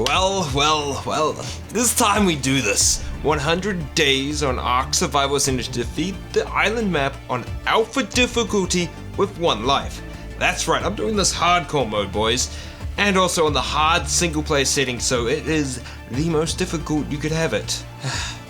Well, this time we do this. 100 days on Ark Survival Center to defeat the island map on Alpha difficulty with 1 life. That's right, I'm doing this hardcore mode, boys. And also on the hard single player setting, so it is the most difficult you could have it.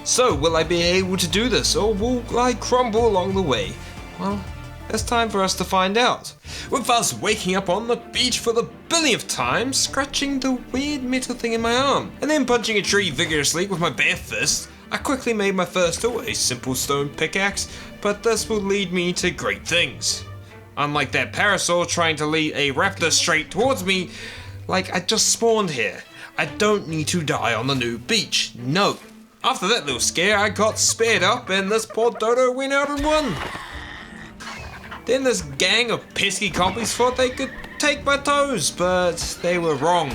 So, will I be able to do this, or will I crumble along the way? Well, it's time for us to find out. With us waking up on the beach for the billionth time, scratching the weird metal thing in my arm, and then punching a tree vigorously with my bare fist, I quickly made my first tool, a simple stone pickaxe, but this will lead me to great things. Unlike that parasol trying to lead a raptor straight towards me, like I just spawned here. I don't need to die on the new beach, no. After that little scare, I got spared up and this poor dodo went out and won. Then this gang of pesky compies thought they could take my toes, but they were wrong,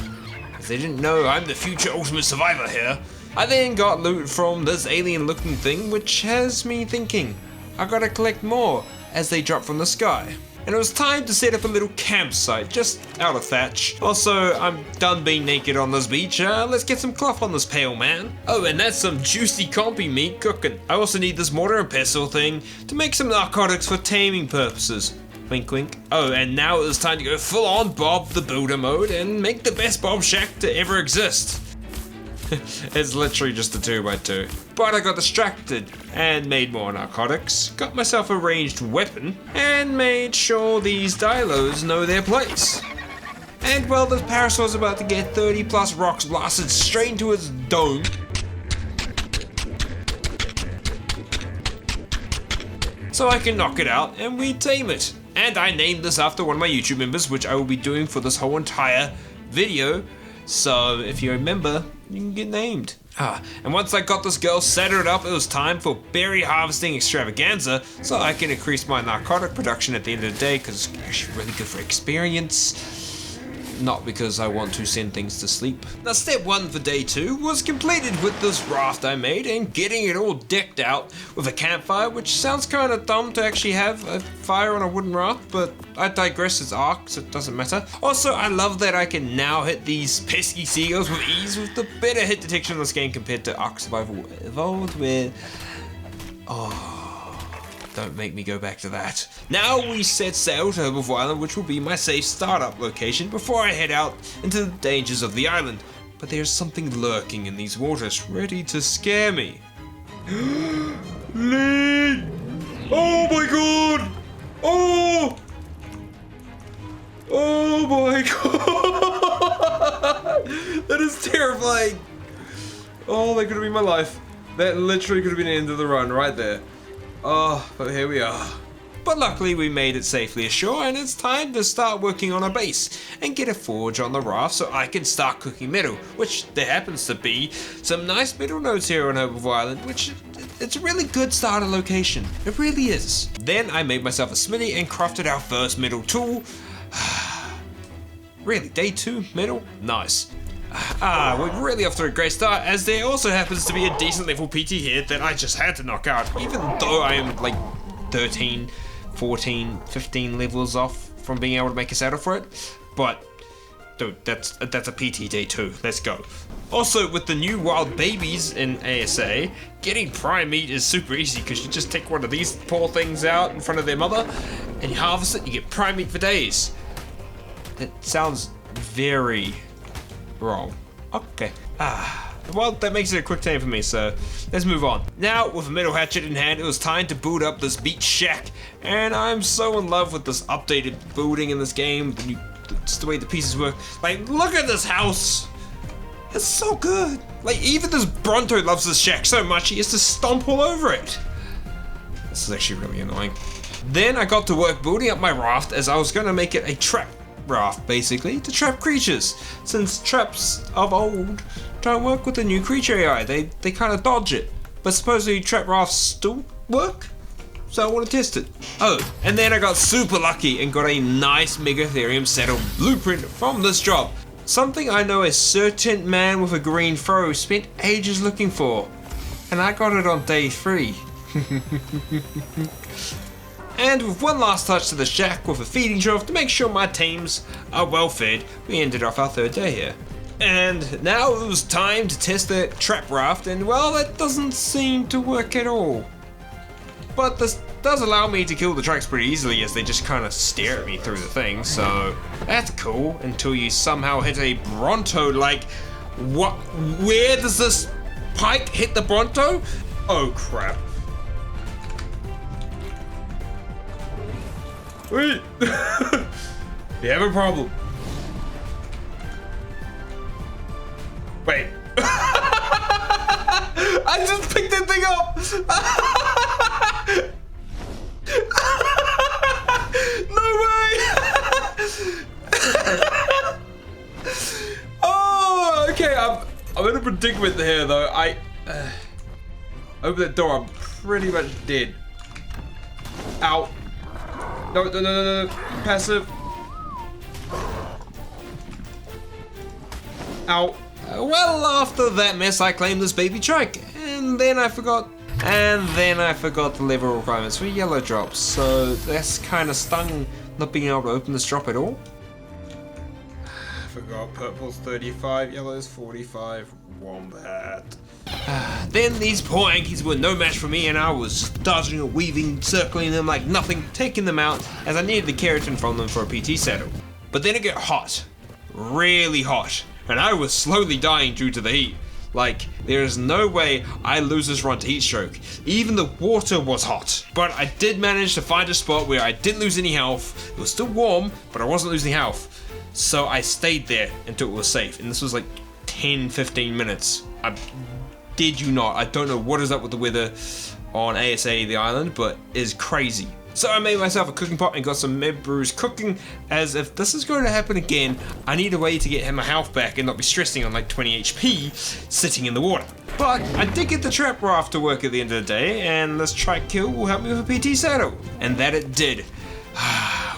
as they didn't know I'm the future ultimate survivor here. I then got loot from this alien looking thing, which has me thinking, I gotta collect more as they drop from the sky. And it was time to set up a little campsite just out of thatch. Also, I'm done being naked on this beach. Let's get some cloth on this pale man. Oh, and that's some juicy compy meat cooking. I also need this mortar and pestle thing to make some narcotics for taming purposes. Wink wink. Oh, and now it's time to go full on Bob the Builder mode and make the best Bob shack to ever exist. It's literally just a 2x2. But I got distracted and made more narcotics, got myself a ranged weapon, and made sure these dilos know their place. And well, this parasol's about to get 30 plus rocks blasted straight into its dome. So I can knock it out and we tame it. And I named this after one of my YouTube members, which I will be doing for this whole entire video. So if you remember, you can get named. And once I got this girl settled up, it was time for berry harvesting extravaganza, so I can increase my narcotic production at the end of the day, because it's actually really good for experience. Not because I want to send things to sleep. Now step 1 for day 2 was completed with this raft I made and getting it all decked out with a campfire, which sounds kind of dumb to actually have a fire on a wooden raft, but I digress, it's Ark, so it doesn't matter. Also, I love that I can now hit these pesky seagulls with ease with the better hit detection in this game compared to Ark Survival Evolved, where... oh... don't make me go back to that. Now we set sail to Herbivore Island, which will be my safe startup location before I head out into the dangers of the island. But there's something lurking in these waters, ready to scare me. Lead! Oh my god! Oh! Oh my god! That is terrifying! Oh, that could have been my life. That literally could have been the end of the run right there. Oh, but here we are. But luckily we made it safely ashore, and it's time to start working on a base and get a forge on the raft so I can start cooking metal, which there happens to be some nice metal nodes here on Herbivore Island, which it's a really good starter location. It really is. Then I made myself a smithy and crafted our first metal tool. Really, day 2 metal? Nice. We're really off to a great start, as there also happens to be a decent level PT here that I just had to knock out, even though I am like 13, 14, 15 levels off from being able to make a saddle for it. But, dude, that's a PT day 2, let's go. Also, with the new wild babies in ASA, getting prime meat is super easy, because you just take one of these poor things out in front of their mother, and you harvest it, you get prime meat for days. That sounds very... wrong. Okay. Well, that makes it a quick time for me, so let's move on. Now, with a metal hatchet in hand, it was time to build up this beach shack, and I'm so in love with this updated building in this game, just the way the pieces work. Like, look at this house! It's so good! Like, even this Bronto loves this shack so much, he has to stomp all over it. This is actually really annoying. Then I got to work building up my raft, as I was going to make it a trap raft, basically, to trap creatures, since traps of old don't work with the new creature AI, they kind of dodge it. But supposedly trap rafts still work, so I want to test it. Oh, and then I got super lucky and got a nice Megatherium saddle blueprint from this job, something I know a certain man with a green fro spent ages looking for, and I got it on day 3. And with one last touch to the shack with a feeding trough to make sure my teams are well fed, we ended off our 3rd day here. And now it was time to test the trap raft, and well, that doesn't seem to work at all. But this does allow me to kill the tracks pretty easily as they just kind of stare at me through the thing, so that's cool until you somehow hit a Bronto. Like, what? Where does this pike hit the Bronto? Oh crap. Wait. You have a problem. Wait. I just picked that thing up. No way. Oh, okay. I'm in a predicament here, though. Open that door. I'm pretty much dead. Ow. No. Passive. Ow. Well, after that mess, I claimed this baby trike, and then I forgot the level requirements for yellow drops, so that's kind of stung not being able to open this drop at all. I forgot purple's 35, yellow's 45, wombat. Then these poor Yankees were no match for me, and I was dodging and weaving, circling them like nothing, taking them out as I needed the keratin from them for a PT saddle. But then it got hot, really hot, and I was slowly dying due to the heat. Like, there is no way I lose this run to heat stroke. Even the water was hot. But I did manage to find a spot where I didn't lose any health. It was still warm, but I wasn't losing health. So I stayed there until it was safe. And this was like 10-15 minutes. I don't know what is up with the weather on ASA, the island, but it's crazy. So I made myself a cooking pot and got some med brews cooking, as if this is going to happen again, I need a way to get my health back and not be stressing on like 20 HP sitting in the water. But I did get the trap raft to work at the end of the day, and this trike kill will help me with a PT saddle. And that it did.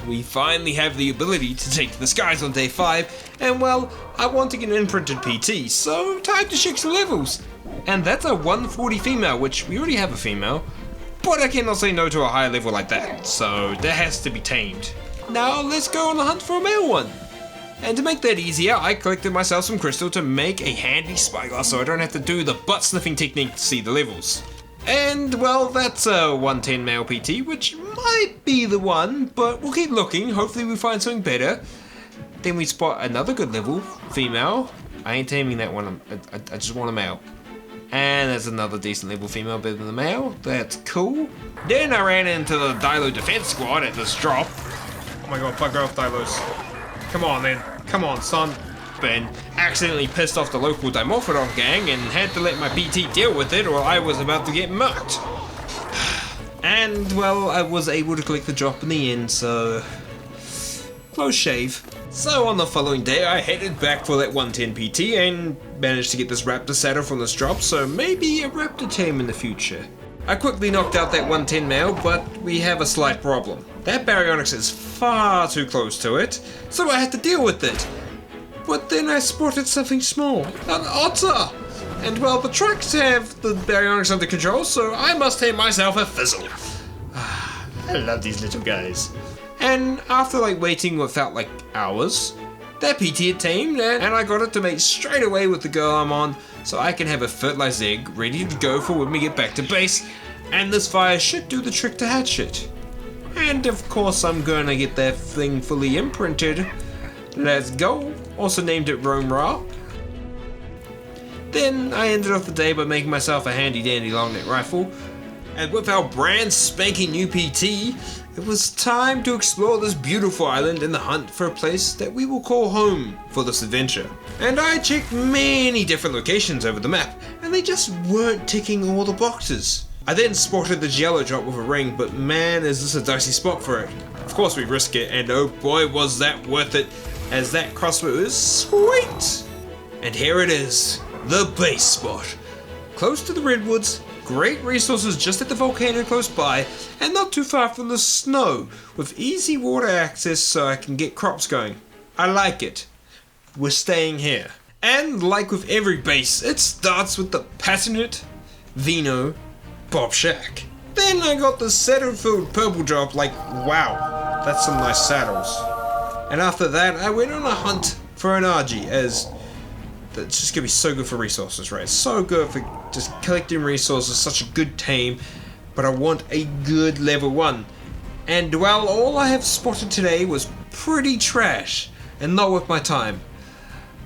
We finally have the ability to take to the skies on day 5, and well, I want to get an imprinted PT, so time to check some levels. And that's a 140 female, which we already have a female. But I cannot say no to a higher level like that, so that has to be tamed. Now let's go on the hunt for a male one. And to make that easier, I collected myself some crystal to make a handy spyglass so I don't have to do the butt sniffing technique to see the levels. And well, that's a 110 male PT, which might be the one, but we'll keep looking, hopefully we find something better. Then we spot another good level, female. I ain't taming that one, I just want a male. And there's another decent level female better than the male. That's cool. Then I ran into the Dilo defense squad at this drop. Oh my god, bugger off Dilos. Come on then. Come on, son. Ben accidentally pissed off the local Dimorphodon gang and had to let my PT deal with it or I was about to get murked. And well, I was able to collect the drop in the end, so close shave. So on the following day, I headed back for that 110 PT and managed to get this raptor saddle from this drop, so maybe a raptor tame in the future. I quickly knocked out that 110 male, but we have a slight problem. That Baryonyx is far too close to it, so I had to deal with it. But then I spotted something small, an otter! And well, the tracks have the Baryonyx under control, so I must tame myself a fizzle. I love these little guys. And after like waiting what felt like hours, that PT had tamed and I got it to mate straight away with the girl I'm on so I can have a fertilized egg ready to go for when we get back to base, and this fire should do the trick to hatch it. And of course I'm gonna get that thing fully imprinted. Let's go. Also named it Rome-Ra. Then I ended off the day by making myself a handy dandy long neck rifle, and with our brand spanking new PT, it was time to explore this beautiful island in the hunt for a place that we will call home for this adventure. And I checked many different locations over the map, and they just weren't ticking all the boxes. I then spotted the yellow drop with a ring, but man is this a dicey spot for it. Of course we risk it, and oh boy was that worth it, as that crossbow is sweet! And here it is, the base spot. Close to the redwoods, great resources just at the volcano close by, and not too far from the snow, with easy water access so I can get crops going. I like it. We're staying here. And like with every base, it starts with the passionate Veno Bob Shack. Then I got the saddle-filled purple drop, like wow, that's some nice saddles. And after that I went on a hunt for an Argy, as That's just gonna be so good for resources, right? So good for just collecting resources, such a good team. But I want a good level 1. And well, all I have spotted today was pretty trash and not worth my time.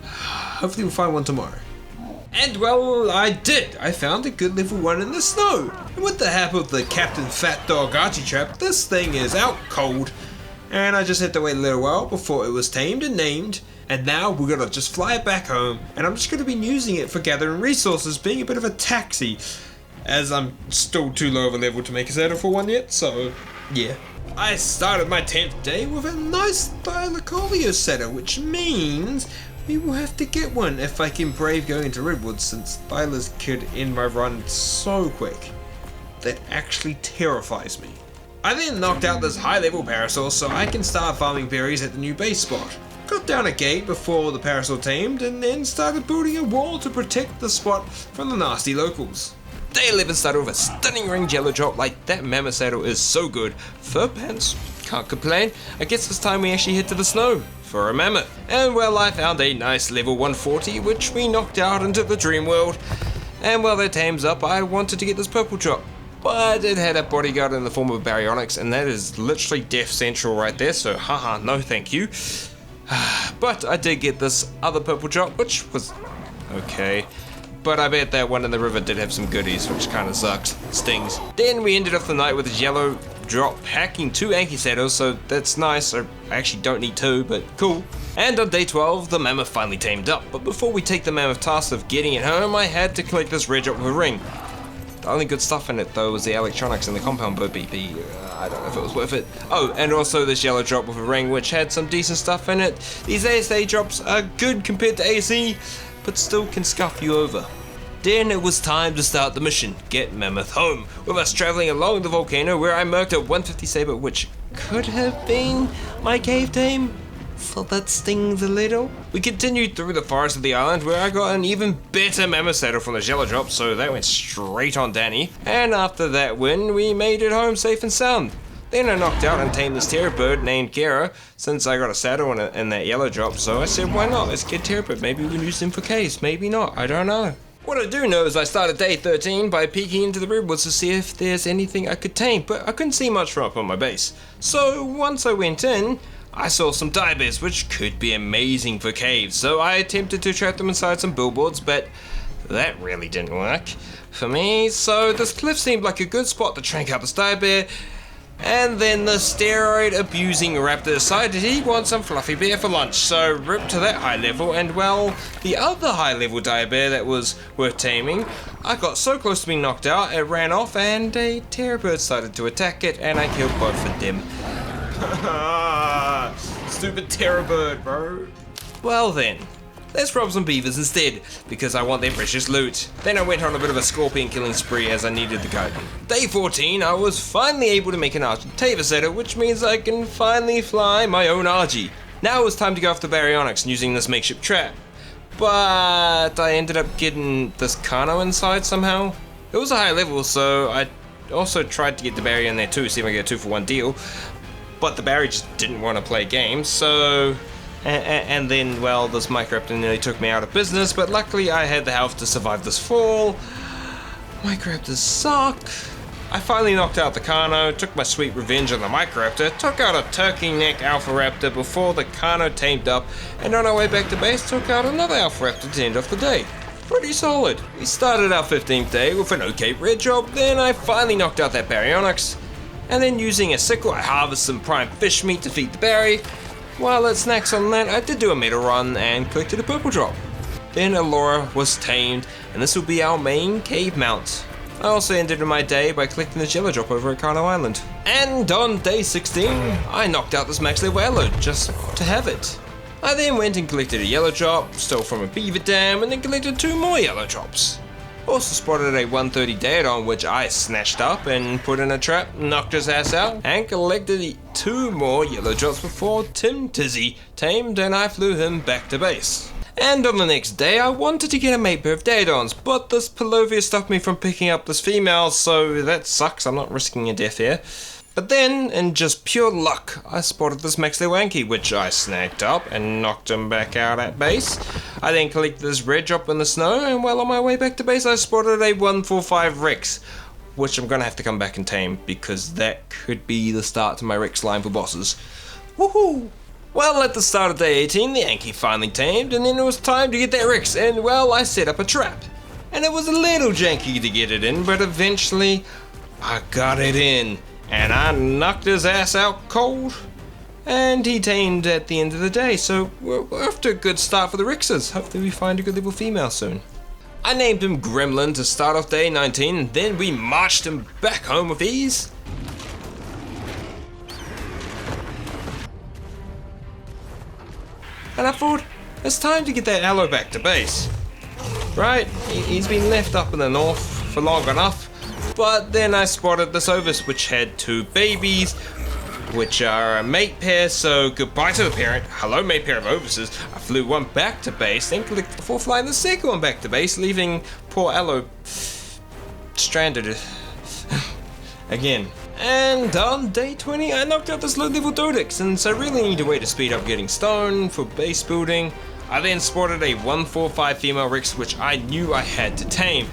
Hopefully we'll find one tomorrow. And well, I did. I found a good level 1 in the snow. And with the help of the Captain Fat Dog Archie trap, this thing is out cold. And I just had to wait a little while before it was tamed and named. And now we're gonna just fly it back home. And I'm just gonna be using it for gathering resources, being a bit of a taxi. As I'm still too low of a level to make a saddle for one yet, so yeah. I started my 10th day with a nice Thylacoleo saddle, which means we will have to get one if I can brave going into Redwoods, since Thylas could end my run so quick. That actually terrifies me. I then knocked out this high level parasol so I can start farming berries at the new base spot. Got down a gate before the parasol tamed and then started building a wall to protect the spot from the nasty locals. Day 11 started with a stunning range yellow drop. Like, that mammoth saddle is so good. Fur pants, can't complain. I guess it's time we actually head to the snow for a mammoth. And well, I found a nice level 140 which we knocked out into the dream world. And while that tames up, I wanted to get this purple drop. But it had a bodyguard in the form of Baryonyx, and that is literally death central right there, so haha, no thank you. But I did get this other purple drop, which was okay. But I bet that one in the river did have some goodies, which kinda sucks. Stings. Then we ended off the night with a yellow drop hacking 2 Anki saddles, so that's nice. I actually don't need 2, but cool. And on day 12, the mammoth finally tamed up. But before we take the mammoth task of getting it home, I had to collect this red drop with a ring. The only good stuff in it though was the electronics and the compound bird BP. I don't know if it was worth it. Oh, and also this yellow drop with a ring which had some decent stuff in it. These ASA drops are good compared to AC, but still can scuff you over. Then it was time to start the mission, get Mammoth home, with us travelling along the volcano where I marked a 150 saber which could have been my cave tame. So that stings a little. We continued through the forest of the island where I got an even better mammoth saddle from the yellow drop, so that went straight on Danny. And after that win, we made it home safe and sound. Then I knocked out and tamed this terror bird named Gera, since I got a saddle in that yellow drop, so I said why not, let's get terror bird, maybe we can use him for caves, maybe not, I don't know. What I do know is I started day 13 by peeking into the redwoods to see if there's anything I could tame, but I couldn't see much from up on my base. So once I went in, I saw some dire bears which could be amazing for caves, so I attempted to trap them inside some billboards, but that really didn't work for me. So this cliff seemed like a good spot to trank out this dire bear, and then the steroid abusing raptor decided he wants some fluffy bear for lunch, so ripped to that high level, and well, the other high level dire bear that was worth taming, I got so close to being knocked out, it ran off and a terror bird started to attack it, and I killed both of them. Stupid terror bird, bro. Well then, let's rob some beavers instead, because I want their precious loot. Then I went on a bit of a scorpion killing spree as I needed the guidance. Day 14, I was finally able to make an Argentavis setter, which means I can finally fly my own Argy. Now it was time to go after Baryonyx using this makeshift trap. But I ended up getting this Kano inside somehow. It was a high level, so I also tried to get the Barry in there too, see if I get a 2-for-1 deal. But the Barry just didn't want to play games, so... And then, well, this Microraptor nearly took me out of business, but luckily I had the health to survive this fall. Microraptors suck. I finally knocked out the Kano, took my sweet revenge on the Microraptor, took out a turkey neck Alpha Raptor before the Kano tamed up, and on our way back to base took out another Alpha Raptor to end off the day. Pretty solid. We started our 15th day with an okay red drop, then I finally knocked out that Baryonyx, and then using a sickle I harvested some prime fish meat to feed the Barry. While it snacks on that, I did do a metal run and collected a purple drop. Then Allura was tamed, and this will be our main cave mount. I also ended my day by collecting the yellow drop over at Kano Island. And on day 16, I knocked out this max level yellow just to have it. I then went and collected a yellow drop, stole from a beaver dam, and then collected 2 more yellow drops. Also spotted a 130 Daedon which I snatched up and put in a trap, knocked his ass out, and collected 2 more yellow drops before Tim Tizzy tamed and I flew him back to base. And on the next day I wanted to get a mate pair of Daedons, but this Palovia stopped me from picking up this female, so that sucks, I'm not risking a death here. But then, in just pure luck, I spotted this max level Yankee, which I snagged up and knocked him back out at base. I then collected this red drop in the snow, and while on my way back to base I spotted a 145 Rex, which I'm gonna have to come back and tame, because that could be the start to my Rex line for bosses. Woohoo! Well, at the start of day 18, the Yankee finally tamed, and then it was time to get that Rex, and well, I set up a trap. And it was a little janky to get it in, but eventually, I got it in. And I knocked his ass out cold. And he tamed at the end of the day, so we're off to a good start for the Rexes. Hopefully we find a good level female soon. I named him Gremlin to start off day 19, and then we marched him back home with ease. And I thought, it's time to get that Aloe back to base. Right, he's been left up in the north for long enough. But then I spotted this Ovis, which had 2 babies, which are a mate pair, so goodbye to the parent. Hello, mate pair of Ovises. I flew one back to base, then collected the 4th line, the second one back to base, leaving poor Aloe stranded again. And on day 20, I knocked out this low-level Dodex, and so I really need a way to speed up getting stone for base building. I then spotted a 145 female Rex, which I knew I had to tame.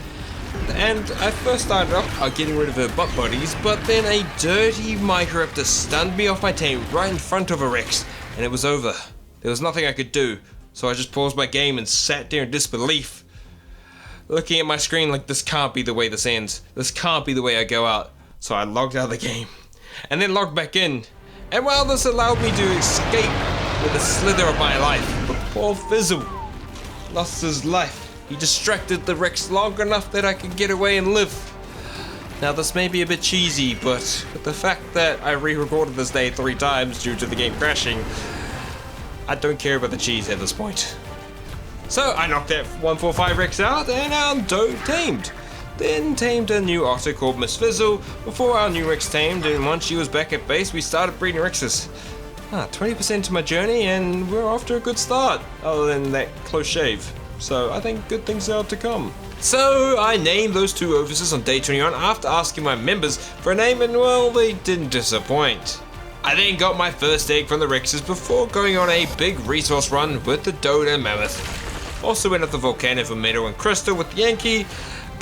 And I first started off getting rid of her butt bodies, but then a dirty Microraptor stunned me off my tame right in front of a Rex, and it was over. There was nothing I could do, so I just paused my game and sat there in disbelief, looking at my screen like this can't be the way this ends. This can't be the way I go out. So I logged out of the game, and then logged back in. And while this allowed me to escape with a slither of my life, but poor Fizzle lost his life. He distracted the Rex long enough that I could get away and live. Now this may be a bit cheesy, but with the fact that I re-recorded this day 3 times due to the game crashing, I don't care about the cheese at this point. So I knocked that 145 Rex out, and our Doe tamed. Then tamed a new otter called Miss Fizzle before our new Rex tamed, and once she was back at base we started breeding Rexes. 20% to my journey, and we're off to a good start, other than that close shave. So I think good things are to come. So I named those 2 Ovises on day 21 after asking my members for a name, and well, they didn't disappoint. I then got my first egg from the Rexes before going on a big resource run with the Doe and Mammoth. Also went up the volcano for metal and crystal with Yankee,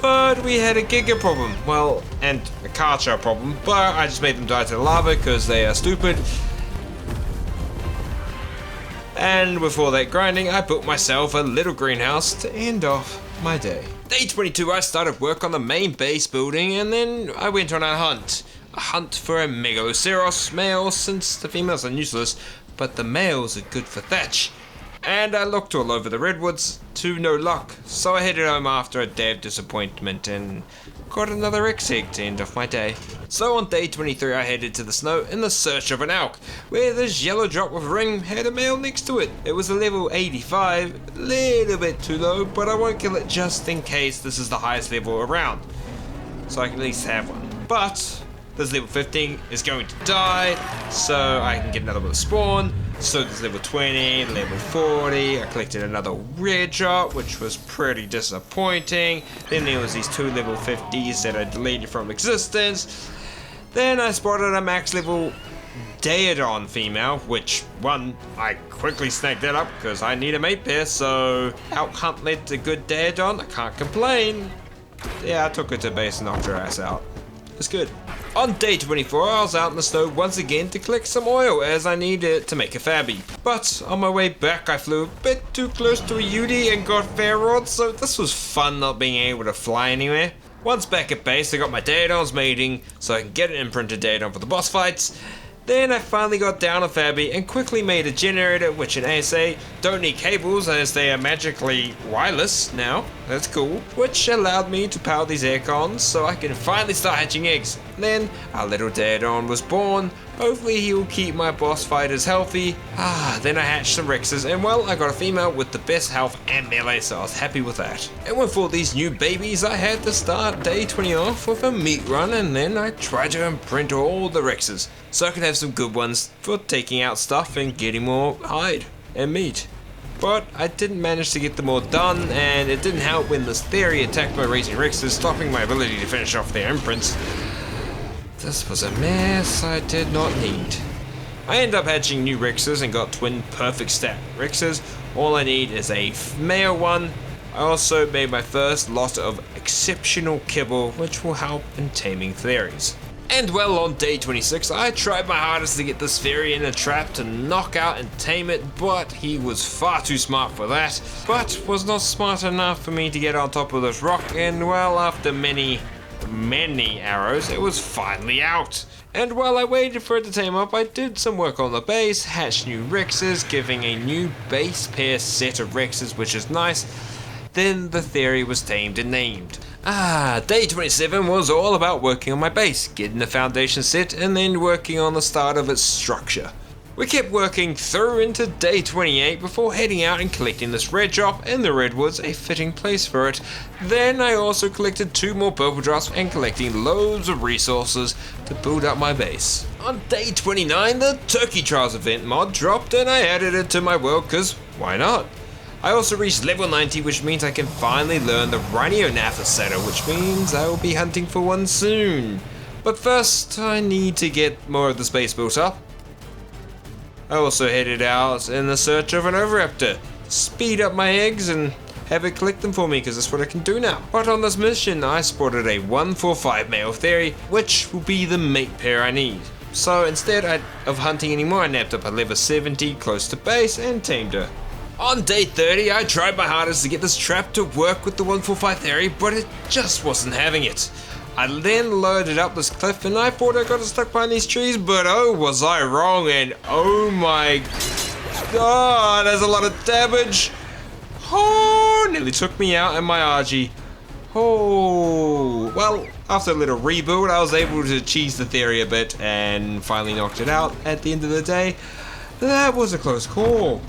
but we had a Giga problem, well, and a Karcher problem, but I just made them die to the lava because they are stupid. And before that grinding, I built myself a little greenhouse to end off my day. Day 22, I started work on the main base building, and then I went on a hunt. A hunt for a Megaloceros male, since the females are useless, but the males are good for thatch. And I looked all over the redwoods to no luck, so I headed home after a day of disappointment and got another Rex egg to end off my day. So on day 23 I headed to the snow in the search of an elk, where this yellow drop with a ring had a male next to it. It was a level 85, a little bit too low, but I won't kill it just in case this is the highest level around, so I can at least have one. But this level 15 is going to die, so I can get another one to spawn. So there's level 20, level 40, I collected another red drop, which was pretty disappointing. Then there was these 2 level 50s that I deleted from existence. Then I spotted a max level Daedon female, which one, I quickly snagged that up because I need a mate pair, so elk hunt led to good Daedon, I can't complain. Yeah, I took her to base and knocked her ass out. It's good. On day 24, I was out in the snow once again to collect some oil as I needed it to make a Fabby. But on my way back, I flew a bit too close to a Yudi and got ferroed, so this was fun not being able to fly anywhere. Once back at base, I got my Daedons mating so I can get an imprinted Daedon for the boss fights. Then I finally got down a Fabby and quickly made a generator, which in ASA don't need cables as they are magically wireless now. That's cool. Which allowed me to power these aircons so I can finally start hatching eggs. Then our little Daedon was born. Hopefully he will keep my boss fighters healthy. Then I hatched some Rexes, and well, I got a female with the best health and melee, so I was happy with that. And with all these new babies, I had to start day 20 off with a meat run, and then I tried to imprint all the Rexes so I could have some good ones for taking out stuff and getting more hide and meat. But I didn't manage to get them all done, and it didn't help when this theory attacked my racing Rexes, stopping my ability to finish off their imprints. This was a mess I did not need. I ended up hatching new Rexes and got twin perfect stat Rexes. All I need is a male one. I also made my first lot of exceptional kibble, which will help in taming fairies. And well, on day 26, I tried my hardest to get this fairy in a trap to knock out and tame it, but he was far too smart for that, but was not smart enough for me to get on top of this rock, and well, after many arrows, it was finally out. And while I waited for it to tame up, I did some work on the base, hatched new Rexes, giving a new base pair set of Rexes, which is nice. Then the theory was tamed and named. Day 27 was all about working on my base, getting the foundation set, and then working on the start of its structure. We kept working through into day 28 before heading out and collecting this red drop in the redwoods, a fitting place for it. Then I also collected 2 more purple drops and collecting loads of resources to build up my base. On day 29, the Turkey Trials event mod dropped and I added it to my world cause why not? I also reached level 90, which means I can finally learn the Rhinonaphis saddle, which means I will be hunting for one soon. But first, I need to get more of the space built up. I also headed out in the search of an Oviraptor, speed up my eggs and have it collect them for me because that's what I can do now. But on this mission, I spotted a 145 male fairy, which will be the mate pair I need. So instead of hunting anymore, I nabbed up a level 70 close to base and tamed her. On day 30, I tried my hardest to get this trap to work with the 145 theory, but it just wasn't having it. I then loaded up this cliff and I thought I got it stuck behind these trees, but oh was I wrong, and oh my god, there's a lot of damage. Oh, nearly took me out and my RG. Oh, well, after a little rebuild, I was able to cheese the theory a bit and finally knocked it out at the end of the day. That was a close call.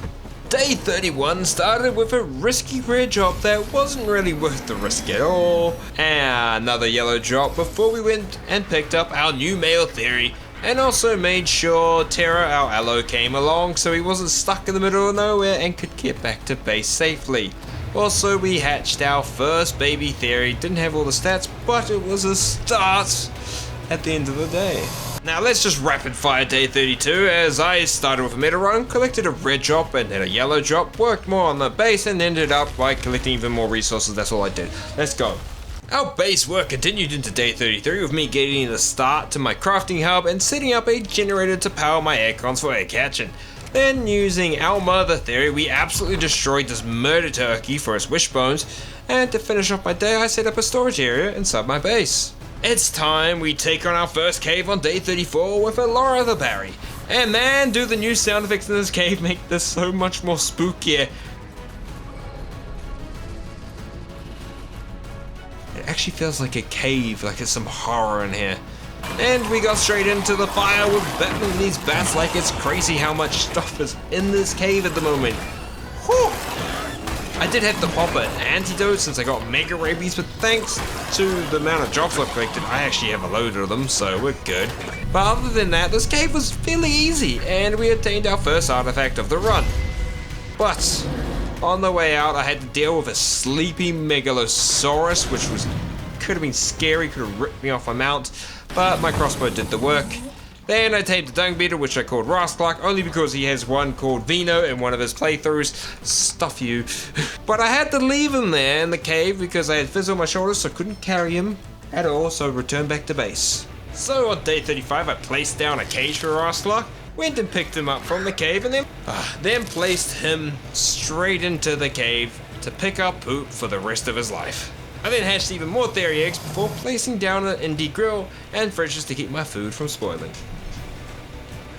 Day 31 started with a risky red drop that wasn't really worth the risk at all, and another yellow drop before we went and picked up our new male theory, and also made sure Terra, our aloe, came along so he wasn't stuck in the middle of nowhere and could get back to base safely. Also, we hatched our first baby theory, didn't have all the stats, but it was a start at the end of the day. Now let's just rapid fire day 32 as I started with a meta run, collected a red drop and then a yellow drop, worked more on the base and ended up by collecting even more resources. That's all I did. Let's go. Our base work continued into day 33 with me getting the start to my crafting hub and setting up a generator to power my aircons for egg hatching. Then using our mother theory, we absolutely destroyed this murder turkey for its wishbones, and to finish off my day I set up a storage area inside my base. It's time we take on our first cave on day 34 with Laura the Barry. And man, do the new sound effects in this cave make this so much more spookier. It actually feels like a cave, like there's some horror in here. And we got straight into the fire with battling these bats like it's crazy how much stuff is in this cave at the moment. Whew. I did have to pop an antidote since I got mega rabies, but thanks to the amount of drops I've collected, I actually have a load of them, so we're good. But other than that, this cave was fairly easy, and we obtained our first artifact of the run. But on the way out, I had to deal with a sleepy megalosaurus, which could have been scary, could have ripped me off my mount, but my crossbow did the work. Then I tamed the dung beetle, which I called Rasclark, only because he has one called Veno in one of his playthroughs. Stuff you. But I had to leave him there in the cave because I had fizz on my shoulders, so I couldn't carry him at all, so returned back to base. So on day 35, I placed down a cage for Rasclark, went and picked him up from the cave, and then placed him straight into the cave to pick up poop for the rest of his life. I then hatched even more theory eggs before placing down an indie grill and fridges to keep my food from spoiling.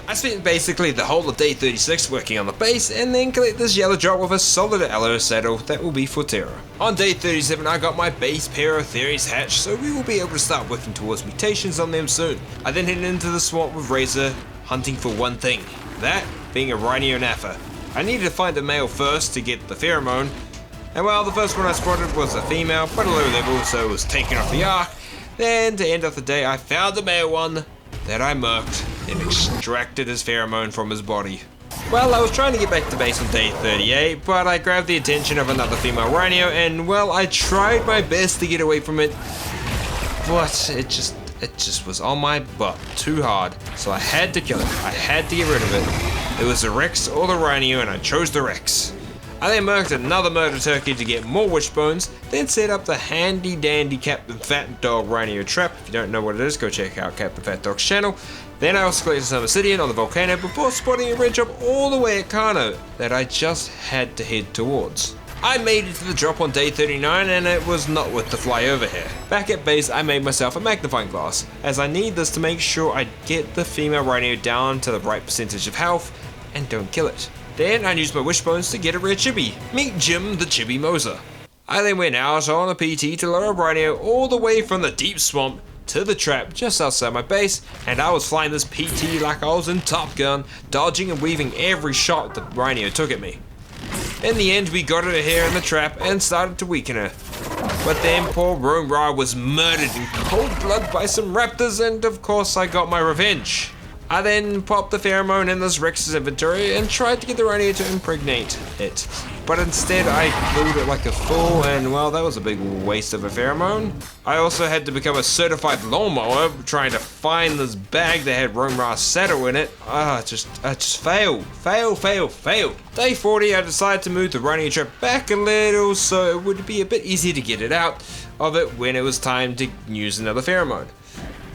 I spent basically the whole of day 36 working on the base and then collect this yellow drop with a solid aloe saddle that will be for Terra. On day 37 I got my base pair of theories hatched, so we will be able to start working towards mutations on them soon. I then headed into the swamp with Razor hunting for one thing, that being a Rhinonaphis. I needed to find a male first to get the pheromone, and well, the first one I spotted was a female, but a low level, so it was taken off the arc. Then, to end off the day, I found the male one that I murked and extracted his pheromone from his body. Well, I was trying to get back to base on day 38, but I grabbed the attention of another female rhino, and well, I tried my best to get away from it, but it just was on my butt too hard, so I had to kill it. I had to get rid of it. It was the Rex or the Rhino, and I chose the Rex. I then murked another murder turkey to get more wishbones, then set up the handy dandy Captain Fat Dog Rhino trap. If you don't know what it is, go check out Captain Fat Dog's channel. Then I also collected some obsidian on the volcano before spotting a red drop all the way at Kano that I just had to head towards. I made it to the drop on day 39 and it was not worth the fly over here. Back at base I made myself a magnifying glass, as I need this to make sure I get the female rhino down to the right percentage of health and don't kill it. Then I used my wishbones to get a rare chibi. Meet Jim the Chibi Moser. I then went out on a PT to lure a rhino all the way from the deep swamp to the trap just outside my base, and I was flying this PT like I was in Top Gun, dodging and weaving every shot the rhino took at me. In the end, we got her here in the trap and started to weaken her. But then poor Rome was murdered in cold blood by some raptors, and of course I got my revenge. I then popped the pheromone in this Rex's inventory and tried to get the rhino to impregnate it. But instead I blew it like a fool, and well, that was a big waste of a pheromone. I also had to become a certified lawnmower trying to find this bag that had Rome saddle in it. I just failed. Day 40 I decided to move the rhino trap back a little so it would be a bit easier to get it out of it when it was time to use another pheromone.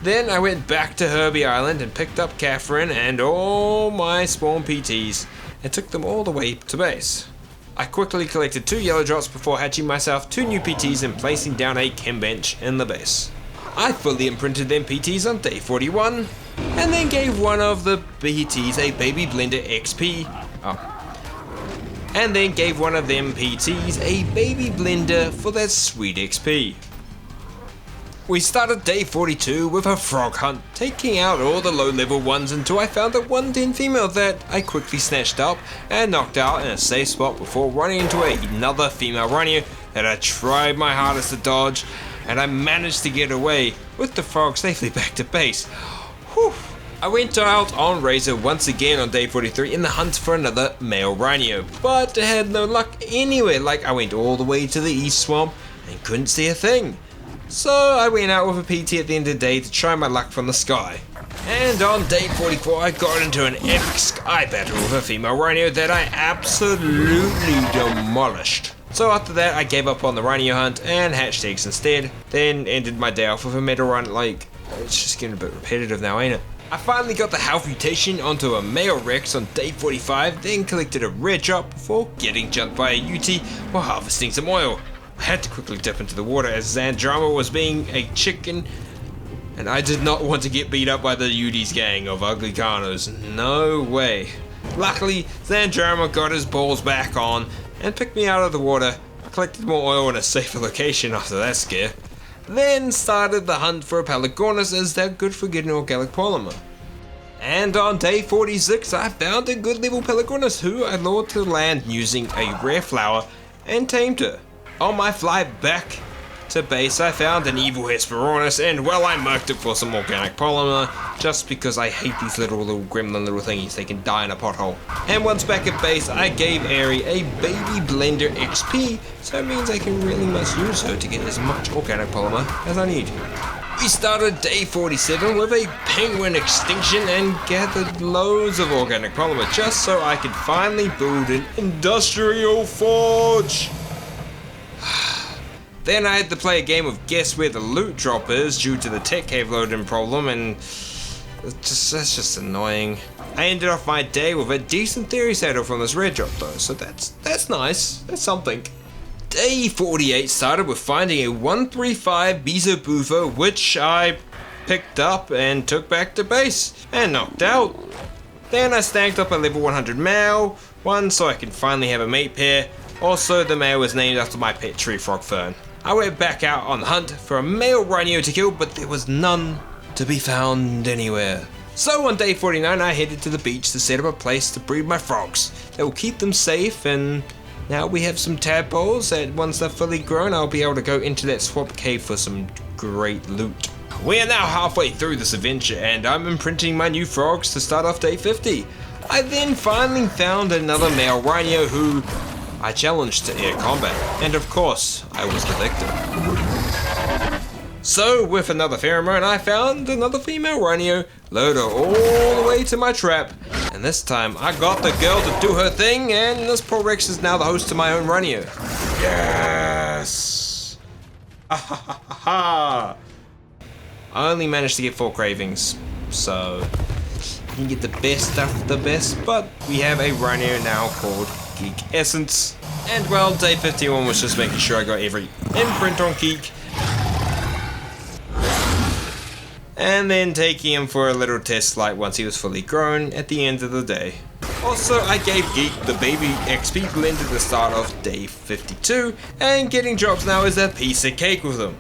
Then I went back to Herbie Island and picked up Catherine and all my spawn PTs and took them all the way to base. I quickly collected 2 yellow drops before hatching myself 2 new PTs and placing down a chem bench in the base. I fully imprinted them PTs on day 41 and then gave one of the PTs a baby blender XP. And then gave one of them PTs a baby blender for that sweet XP. We started day 42 with a frog hunt, taking out all the low level ones until I found a 110 female that I quickly snatched up and knocked out in a safe spot before running into another female rhino that I tried my hardest to dodge, and I managed to get away with the frog safely back to base. Whew. I went out on Razor once again on day 43 in the hunt for another male rhino, but had no luck anywhere. Like I went all the way to the east swamp and couldn't see a thing. So I went out with a PT at the end of the day to try my luck from the sky. And on day 44 I got into an epic sky battle with a female rhino that I absolutely demolished. So after that I gave up on the rhino hunt and hatched eggs instead, then ended my day off with a metal run. Like, it's just getting a bit repetitive now, ain't it? I finally got the health mutation onto a male Rex on day 45, then collected a rare drop before getting jumped by a UT while harvesting some oil. I had to quickly dip into the water as Zandrama was being a chicken, and I did not want to get beat up by the UD's gang of ugly Kanos. No way. Luckily, Zandrama got his balls back on and picked me out of the water. I collected more oil in a safer location after that scare. Then started the hunt for a Pelagornis, as they're good for getting organic polymer. And on day 46 I found a good level Pelagornis who I lured to land using a rare flower and tamed her. On my flight back to base I found an evil Hesperornis, and well, I murked it for some organic polymer just because I hate these little gremlin little thingies. They can die in a pothole. And once back at base I gave Aerie a baby blender XP, so it means I can really much use her to get as much organic polymer as I need. We started day 47 with a penguin extinction and gathered loads of organic polymer just so I could finally build an industrial forge. Then I had to play a game of guess where the loot drop is due to the tech cave loading problem, and that's just annoying. I ended off my day with a decent theory saddle from this red drop though, so that's nice, that's something. Day 48 started with finding a 135 Bezo Bufo, which I picked up and took back to base and knocked out. Then I snagged up a level 100 male one so I can finally have a mate pair. Also, the male was named after my pet tree frog fern. I went back out on the hunt for a male rhino to kill, but there was none to be found anywhere. So on day 49 I headed to the beach to set up a place to breed my frogs that will keep them safe, and now we have some tadpoles that once they're fully grown I'll be able to go into that swamp cave for some great loot. We are now halfway through this adventure and I'm imprinting my new frogs to start off day 50. I then finally found another male rhino who I challenged to air combat, and of course, I was the victor. So with another pheromone, I found another female rhino, lured her all the way to my trap, and this time I got the girl to do her thing, and this poor Rex is now the host to my own rhino. Yes! I only managed to get 4 cravings, so you can get the best stuff of the best, but we have a rhino now called Geek Essence. And well, day 51 was just making sure I got every imprint on Geek, and then taking him for a little test flight once he was fully grown at the end of the day. Also, I gave Geek the baby XP blend at the start of day 52, and getting drops now is a piece of cake with him.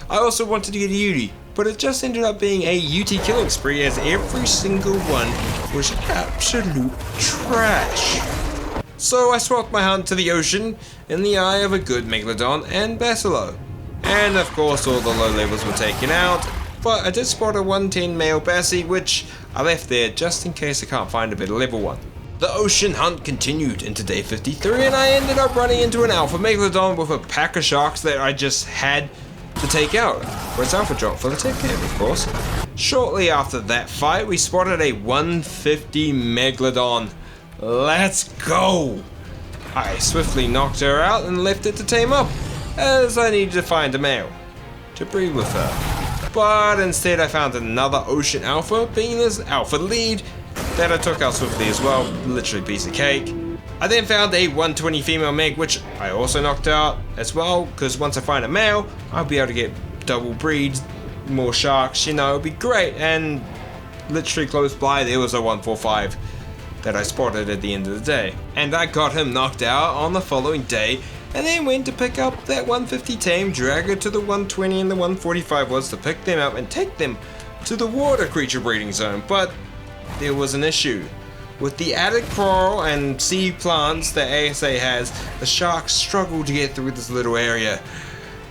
I also wanted to get a Uti, but it just ended up being a UT killing spree as every single one was absolute trash. So I swapped my hunt to the ocean in the eye of a good Megalodon and Basilo. And of course all the low levels were taken out, but I did spot a 110 male Bassie, which I left there just in case I can't find a better level one. The ocean hunt continued into day 53 and I ended up running into an alpha Megalodon with a pack of sharks that I just had to take out for its alpha drop for the tech cave, of course. Shortly after that fight, we spotted a 150 Megalodon. Let's go! I swiftly knocked her out and left it to tame up, as I needed to find a male to breed with her. But instead I found another ocean alpha, being this alpha lead, that I took out swiftly as well, literally piece of cake. I then found a 120 female meg, which I also knocked out as well, because once I find a male, I'll be able to get double breeds, more sharks, you know, it'll be great. And literally close by there was a 145 that I spotted at the end of the day. And I got him knocked out on the following day, and then went to pick up that 150 tame, drag her to the 120 and the 145 was to pick them up and take them to the water creature breeding zone. But there was an issue. With the added coral and sea plants that ASA has, the sharks struggle to get through this little area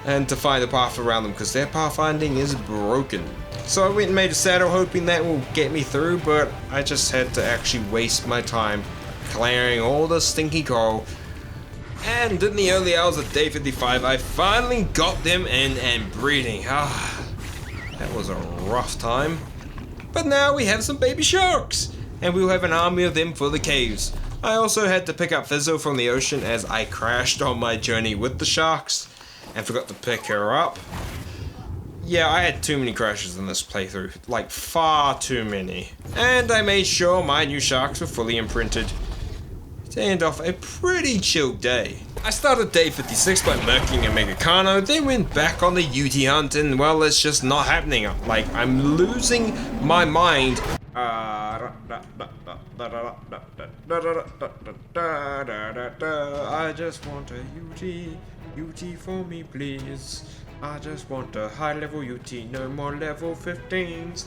and to find a path around them because their pathfinding is broken. So I went and made a saddle hoping that will get me through, but I just had to actually waste my time clearing all the stinky coral. And in the early hours of day 55, I finally got them in and breeding. That was a rough time. But now we have some baby sharks, and we'll have an army of them for the caves. I also had to pick up Fizzle from the ocean as I crashed on my journey with the sharks and forgot to pick her up. Yeah, I had too many crashes in this playthrough, like far too many. And I made sure my new sharks were fully imprinted to end off a pretty chill day. I started day 56 by murking a Megacano, then went back on the UT hunt, and well, it's just not happening. Like, I'm losing my mind. I just want a UT for me please. I just want a high level UT, no more level 15s.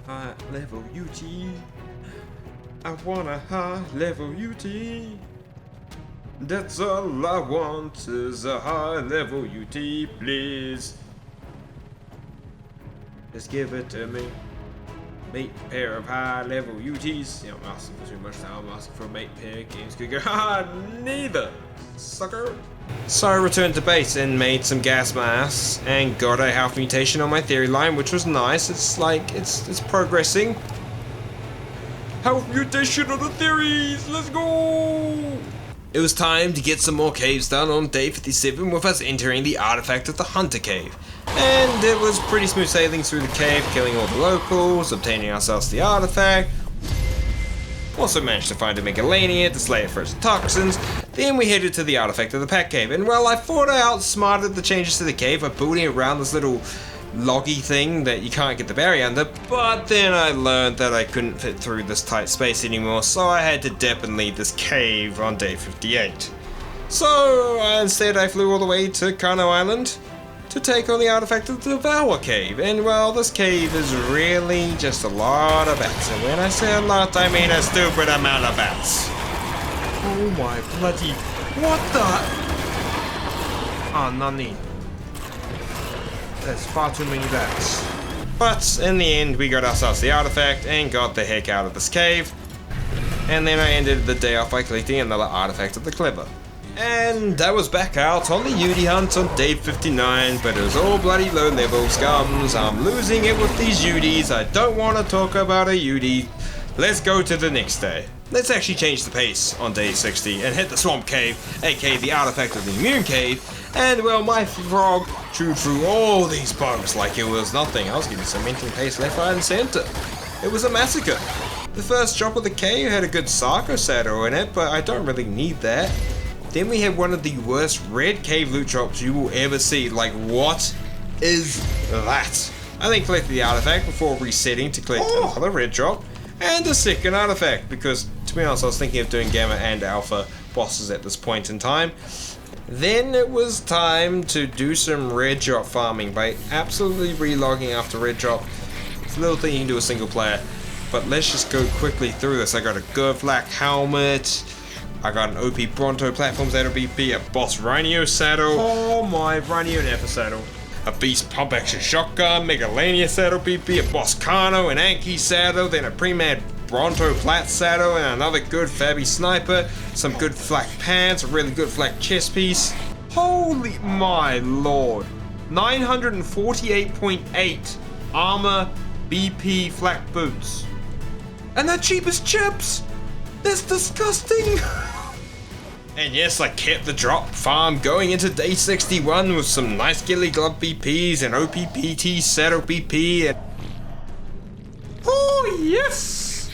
High level UT. I want a high level UT. That's all I want is a high level UT, please. Just give it to me. Mate pair of high level UTs. Yeah, I'm asking for too much now. I'm asking for a mate pair. Games could go. Haha, neither. Sucker. So I returned to base and made some gas masks and got a health mutation on my theory line, which was nice. It's like, it's progressing. Health mutation on the theories. Let's go. It was time to get some more caves done on day 57 with us entering the artifact of the Hunter Cave. And it was pretty smooth sailing through the cave, killing all the locals, obtaining ourselves the artifact. Also managed to find a Megalania to slay it for its toxins. Then we headed to the artifact of the Pack Cave, and well, I thought I outsmarted the changes to the cave by building around this little loggy thing that you can't get the barrier under, but then I learned that I couldn't fit through this tight space anymore, so I had to dip and leave this cave on day 58. So instead I flew all the way to Kano Island to take on the artifact of the Devour Cave, and well, this cave is really just a lot of bats, and when I say a lot, I mean a stupid amount of bats. Oh my bloody, what the? Ah, nani. There's far too many bats. But in the end, we got ourselves the artifact and got the heck out of this cave. And then I ended the day off by collecting another artifact of the Clever. And I was back out on the Udi hunt on day 59, but it was all bloody low level scums. I'm losing it with these Udis. I don't want to talk about a Udi. Let's go to the next day. Let's actually change the pace on day 60 and hit the Swamp Cave, aka the artifact of the Immune Cave. And well, my frog chewed through all these bugs like it was nothing. I was getting cementing pace left, right, and center. It was a massacre. The first drop of the cave had a good Sarco saddle in it, but I don't really need that. Then we had one of the worst red cave loot drops you will ever see. Like, what is that? I then collected the artifact before resetting to collect another red drop and a second artifact, because to be honest I was thinking of doing Gamma and Alpha bosses at this point in time. Then it was time to do some red drop farming by absolutely relogging after red drop. It's a little thing you can do a single player, but let's just go quickly through this. I got a good flak helmet, I got an OP Bronto platform saddle BP, a boss Rhino saddle, oh my Rhino and Alpha saddle, a beast pump action shotgun, Megalania saddle BP, a boss Kano, an Anki saddle, then a pre-mad Bronto plat saddle, and another good Fabby sniper, some good flak pants, a really good flak chest piece. Holy my lord. 948.8 armor BP flak boots. And they're cheap as chips! That's disgusting! And yes, I kept the drop farm going into day 61 with some nice ghillie glove BPs and OPPT saddle BP and... Oh yes!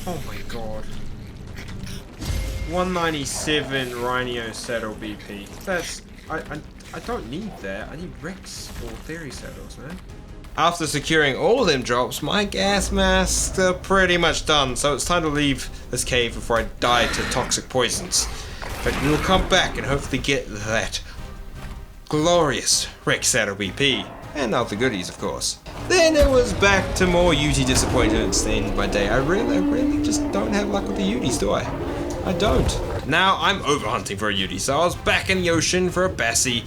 Oh my god. 197 Rhino saddle BP. That's... I don't need that. I need Rex or Theory saddles, man. After securing all of them drops, my gas masks are pretty much done, so it's time to leave this cave before I die to toxic poisons. But we'll come back and hopefully get that glorious Rex saddle BP. And other goodies, of course. Then it was back to more UT disappointments in my day. I really just don't have luck with the UTs, do I? I don't. Now I'm over hunting for a UT, so I was back in the ocean for a Bassie.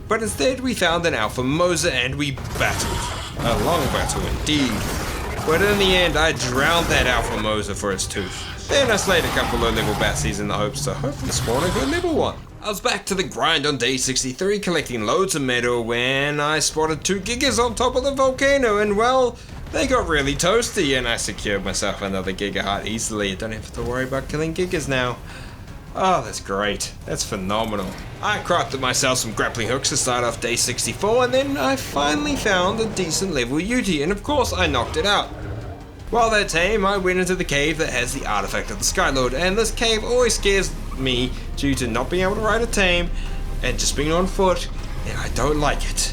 But instead we found an Alpha Mosa and we battled. A long battle indeed. But in the end I drowned that Alpha Mosa for its tooth. Then I slayed a couple low level Bassies in the hopes to hopefully spawn a good level one. I was back to the grind on day 63 collecting loads of metal when I spotted 2 Gigas on top of the volcano, and well, they got really toasty and I secured myself another Giga Heart easily. I don't have to worry about killing Gigas now. Oh, that's great. That's phenomenal. I crafted myself some grappling hooks to start off day 64, and then I finally found a decent level UT, and of course I knocked it out. While that tame, I went into the cave that has the artifact of the Skylord, and this cave always scares me due to not being able to ride a tame and just being on foot, and I don't like it.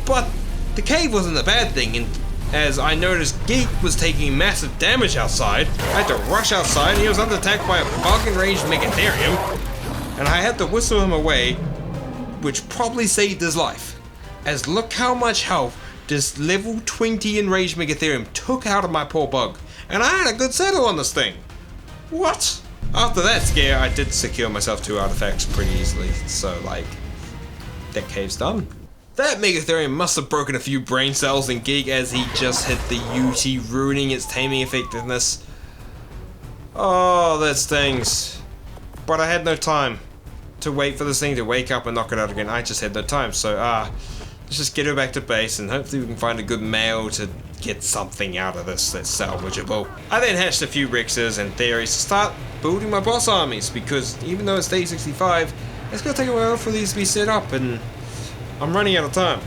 But the cave wasn't a bad thing, and as I noticed Geek was taking massive damage outside, I had to rush outside and he was under attack by a bug enraged Megatherium, and I had to whistle him away, which probably saved his life. As look how much health this level 20 enraged Megatherium took out of my poor bug, and I had a good saddle on this thing. What? After that scare, I did secure myself 2 artifacts pretty easily, so like, that cave's done. That Megatherium must have broken a few brain cells in Geek as he just hit the UT, ruining its taming effectiveness. Oh, that stings. But I had no time to wait for this thing to wake up and knock it out again. I just had no time, so let's just get her back to base and hopefully we can find a good male to get something out of this that's salvageable. I then hatched a few Rexes and Theories to start building my boss armies, because even though it's day 65, it's gonna take a while for these to be set up and I'm running out of time.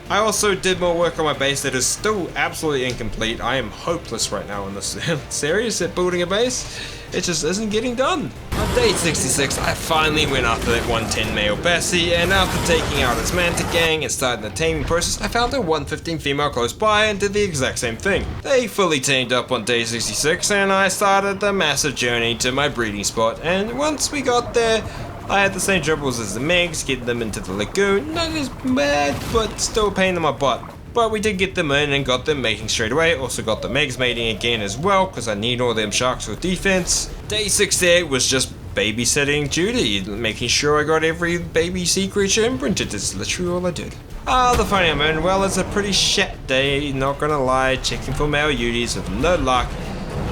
I also did more work on my base that is still absolutely incomplete. I am hopeless right now in this series at building a base. It just isn't getting done. On day 66, I finally went after that 110 male Bassie, and after taking out its Manta gang and starting the taming process, I found a 115 female close by and did the exact same thing. They fully tamed up on day 66, and I started the massive journey to my breeding spot, and once we got there, I had the same troubles as the Megs, getting them into the lagoon. Not as bad, but still a pain in my butt. But we did get them in and got them mating straight away. Also got the Megs mating again as well, because I need all them sharks for defense. Day 68 was just babysitting duty, making sure I got every baby sea creature imprinted. It's literally all I did. The funny moment, well, it's a pretty shit day, not gonna lie, checking for male UTs with no luck.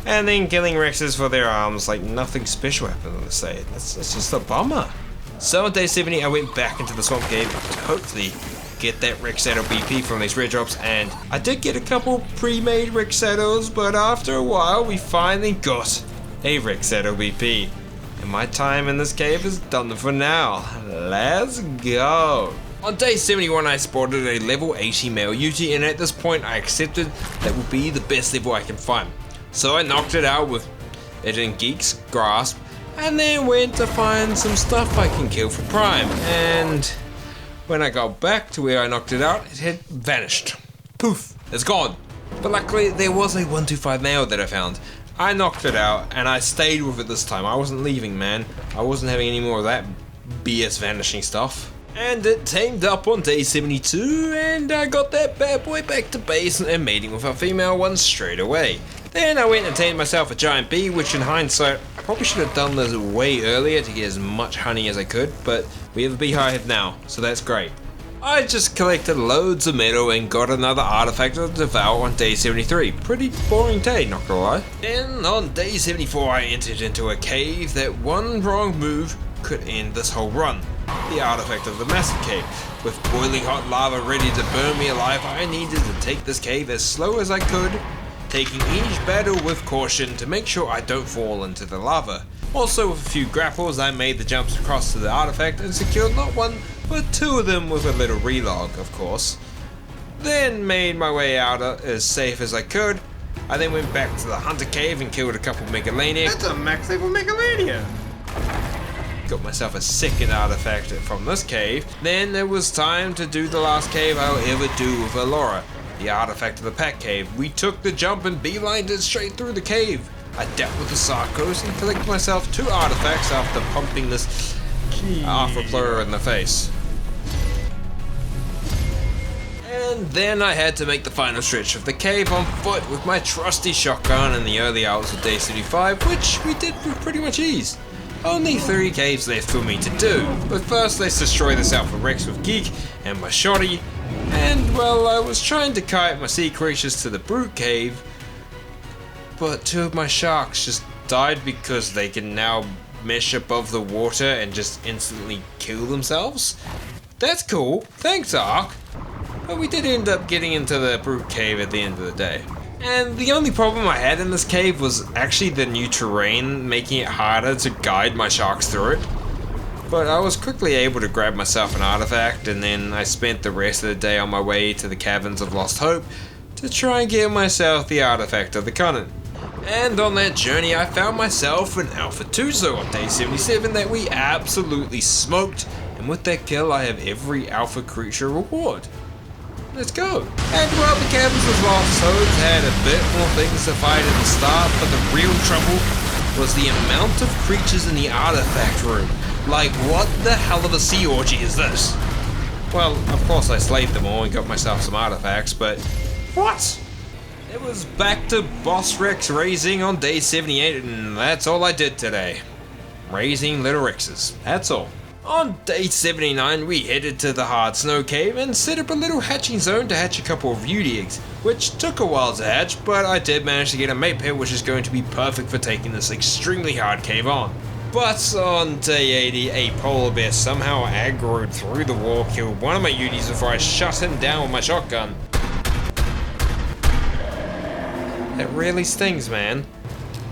And then killing Rexes for their arms, like nothing special happened on this day. That's just a bummer. So on day 70 I went back into the swamp cave to hopefully get that Rex Saddle BP from these rare drops, and I did get a couple pre-made Rex Saddles, but after a while we finally got a Rex Saddle BP. And my time in this cave is done for now. Let's go. On day 71 I spotted a level 80 male Yuti, and at this point I accepted that would be the best level I can find. So I knocked it out with it in Geek's Grasp, and then went to find some stuff I can kill for Prime, and when I got back to where I knocked it out, it had vanished. Poof, it's gone. But luckily there was a 125 male that I found. I knocked it out and I stayed with it this time. I wasn't leaving, man. I wasn't having any more of that BS vanishing stuff. And it tamed up on day 72, and I got that bad boy back to base and mating with a female one straight away. Then I went and tamed myself a giant bee, which in hindsight, I probably should have done this way earlier to get as much honey as I could, but we have a beehive now, so that's great. I just collected loads of metal and got another artifact to devour on day 73. Pretty boring day, not gonna lie. Then on day 74 I entered into a cave that one wrong move could end this whole run. The artifact of the massive cave. With boiling hot lava ready to burn me alive, I needed to take this cave as slow as I could, taking each battle with caution to make sure I don't fall into the lava. Also with a few grapples I made the jumps across to the artifact and secured not one but two of them with a little relog, of course. Then made my way out as safe as I could. I then went back to the hunter cave and killed a couple Megalaniacs. That's a max level Megalania! Got myself a second artifact from this cave. Then it was time to do the last cave I'll ever do with Allura, the artifact of the pack cave. We took the jump and beelined it straight through the cave. I dealt with the Sarkos and collected myself two artifacts after pumping this Alpha Blur in the face. And then I had to make the final stretch of the cave on foot with my trusty shotgun in the early hours of day 75, which we did with pretty much ease. Only 3 caves left for me to do, but first let's destroy this Alpha Rex with Geek and my shotty. And well, I was trying to kite my sea creatures to the Brute Cave, but 2 of my sharks just died because they can now mesh above the water and just instantly kill themselves. That's cool, thanks Ark. But we did end up getting into the Brute Cave at the end of the day. And the only problem I had in this cave was actually the new terrain, making it harder to guide my sharks through it. But I was quickly able to grab myself an artifact, and then I spent the rest of the day on my way to the Caverns of Lost Hope to try and get myself the artifact of the Conan. And on that journey I found myself an Alpha Tuzo on day 77 that we absolutely smoked, and with that kill I have every Alpha creature reward. Let's go. And well, the Caverns of Lost Hope had a bit more things to fight at the start, but the real trouble was the amount of creatures in the artifact room. Like, what the hell of a sea orgy is this? Well, of course I slayed them all and got myself some artifacts, but what? It was back to Boss Rex raising on day 78, and that's all I did today. Raising little Rexes, that's all. On day 79 we headed to the Hard Snow Cave and set up a little hatching zone to hatch a couple of beauty eggs, which took a while to hatch, but I did manage to get a mate pair which is going to be perfect for taking this extremely hard cave on. But on day 80 a polar bear somehow aggroed through the wall, killed one of my Utis before I shut him down with my shotgun. That really stings, man.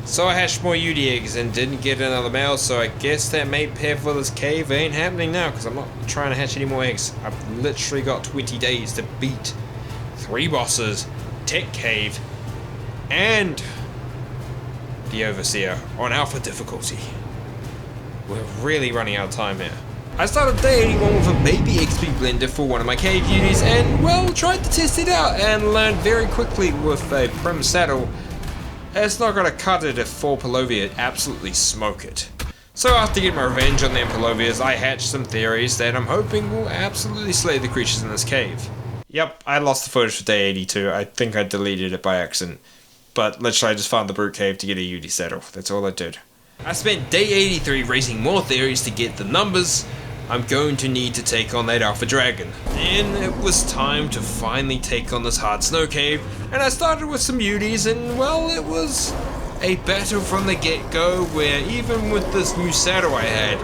So I hatched more UD eggs and didn't get another male, so I guess that mate pair for this cave ain't happening now because I'm not trying to hatch any more eggs. I've literally got 20 days to beat 3 bosses, Tech Cave, and the Overseer on Alpha difficulty. We're really running out of time here. I started day 81 with a baby XP blender for one of my cave UDs and, well, tried to test it out and learned very quickly with a Prim Saddle. It's not gonna cut it if 4 Palovia absolutely smoke it. So after getting my revenge on the Palovias, I hatched some theories that I'm hoping will absolutely slay the creatures in this cave. Yep, I lost the footage for day 82. I think I deleted it by accident. But literally I just found the Brute Cave to get a UD saddle. That's all I did. I spent day 83 raising more theories to get the numbers I'm going to need to take on that Alpha Dragon. Then it was time to finally take on this Hard Snow Cave, and I started with some beauties, and well, it was a battle from the get-go where even with this new saddle I had,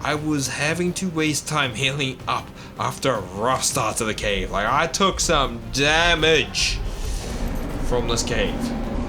I was having to waste time healing up after a rough start to the cave. Like, I took some damage from this cave.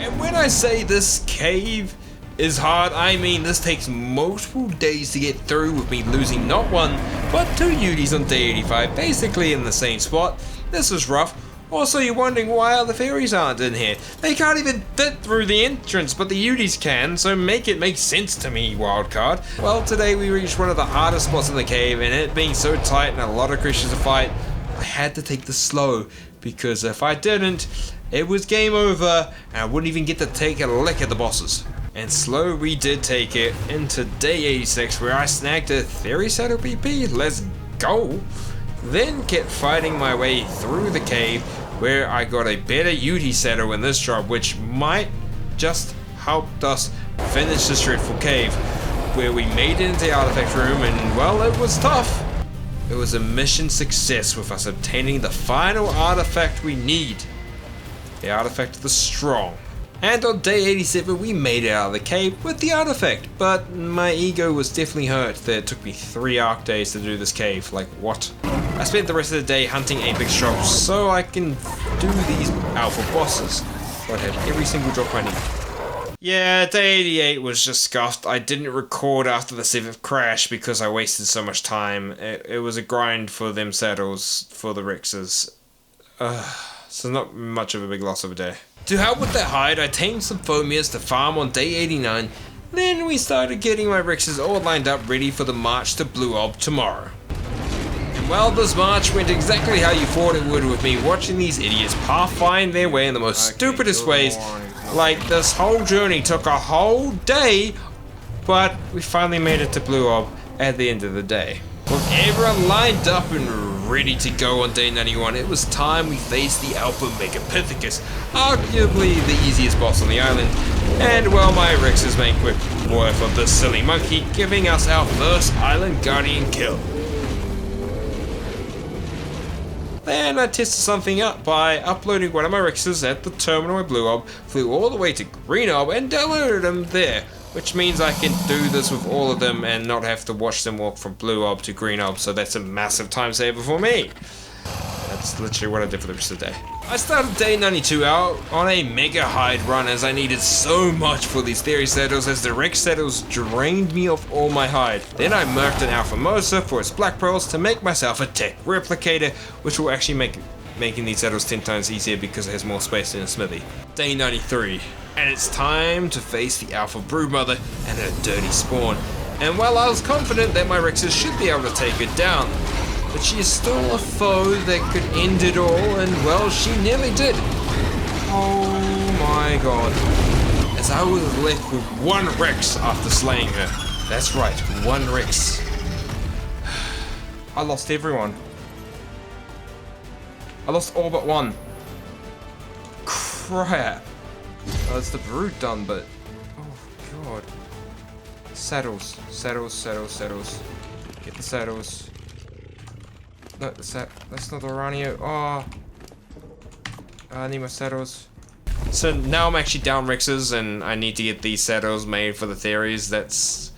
And when I say this cave is hard, I mean this takes multiple days to get through, with me losing not one, but 2 UDs on day 85, basically in the same spot. This was rough. Also, you're wondering why other fairies aren't in here. They can't even fit through the entrance, but the UDs can, so make it make sense to me, wildcard. Well, today we reached one of the hardest spots in the cave, and it being so tight and a lot of creatures to fight, I had to take this slow, because if I didn't, it was game over, and I wouldn't even get to take a lick at the bosses. And slow we did take it into day 86, where I snagged a Theory Saddle PP. Let's go! Then kept fighting my way through the cave, where I got a better UD saddle in this job, which might just helped us finish this dreadful cave, where we made it into the artifact room, and well, it was tough. It was a mission success, with us obtaining the final artifact we need, the artifact of the strong. And on day 87 we made it out of the cave with the artifact, but my ego was definitely hurt that it took me 3 arc days to do this cave. Like, what? I spent the rest of the day hunting apex drops so I can do these alpha bosses, so I'd have every single drop I need. Yeah, day 88 was just scuffed. I didn't record after the 7th crash because I wasted so much time. It was a grind for them saddles for the Rexes. So not much of a big loss of a day. To help with that hide, I tamed some Phomias to farm on day 89, then we started getting my Rexes all lined up ready for the march to Blue Ob tomorrow. And well, this march went exactly how you thought it would, with me watching these idiots pathfind their way in the most stupidest ways. Like, this whole journey took a whole day, but we finally made it to Blue Ob at the end of the day. With everyone lined up and ready to go on day 91, it was time we faced the Alpha Megapithecus, arguably the easiest boss on the island, and well, my Rexes made quick work of this silly monkey, giving us our first Island Guardian kill. Then I tested something out by uploading one of my Rexes at the terminal at Blue Ob, flew all the way to Green Ob and downloaded them there, which means I can do this with all of them and not have to watch them walk from Blue Ob to Green Ob, so that's a massive time saver for me. That's literally what I did for the rest of the day. I started day 92 out on a mega hide run, as I needed so much for these Theory Saddles, as the Rex Saddles drained me of all my hide. Then I merked an Alpha Mosa for its black pearls to make myself a tech replicator, which will actually make making these saddles 10 times easier because it has more space in a smithy. Day 93. And it's time to face the Alpha Broodmother and her dirty spawn. And while I was confident that my Rexes should be able to take her down, but she is still a foe that could end it all, and well, she nearly did. Oh my god. As I was left with 1 Rex after slaying her. That's right, 1 Rex. I lost everyone. I lost all but 1. Crap. Oh, it's the Brood done, but... oh, god. Saddles. Saddles, saddles, saddles. Get the saddles. No, that's not the Ranio. Oh. I need my saddles. So now I'm actually down Rexes, and I need to get these saddles made for the theories. That's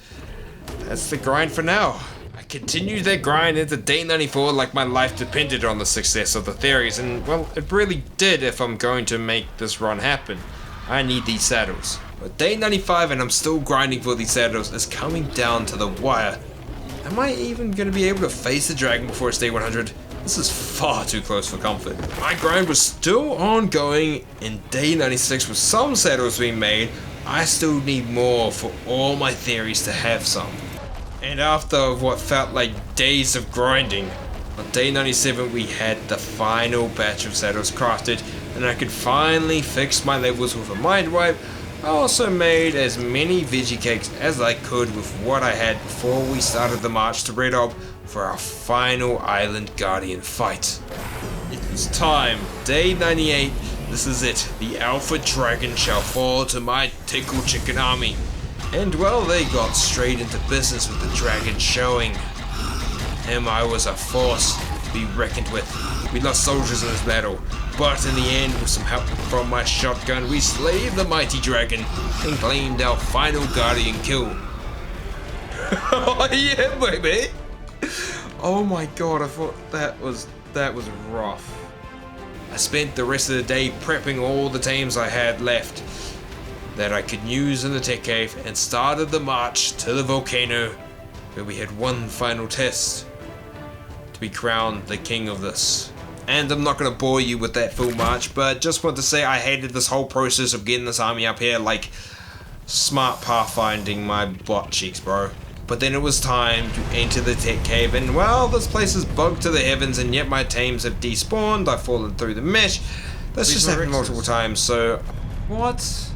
the grind for now. I continued that grind into day 94 like my life depended on the success of the theories, and well, it really did if I'm going to make this run happen. I need these saddles. But day 95 and I'm still grinding for these saddles is coming down to the wire. Am I even going to be able to face the dragon before it's day 100? This is far too close for comfort. My grind was still ongoing in day 96 with some saddles being made. I still need more for all my theories to have some. And after what felt like days of grinding, on day 97 we had the final batch of saddles crafted, and I could finally fix my levels with a mind wipe. I also made as many veggie cakes as I could with what I had before we started the march to Red Ob for our final Island Guardian fight. It was time, day 98, this is it, the Alpha Dragon shall fall to my Tickle Chicken army. And well, they got straight into business with the dragon showing. Him I was a force to be reckoned with. We lost soldiers in this battle, but in the end, with some help from my shotgun, we slayed the mighty dragon and claimed our final guardian kill. Oh yeah, baby. Oh my god, I thought that was rough. I spent the rest of the day prepping all the teams I had left that I could use in the tech cave and started the march to the volcano where we had one final test to be crowned the king of this. And I'm not going to bore you with that full march, but just want to say I hated this whole process of getting this army up here, like smart pathfinding my butt cheeks, bro. But then it was time to enter the tech cave, and well, this place is bugged to the heavens, and yet my teams have despawned. I've fallen through the mesh. That's just happened multiple times, so... What?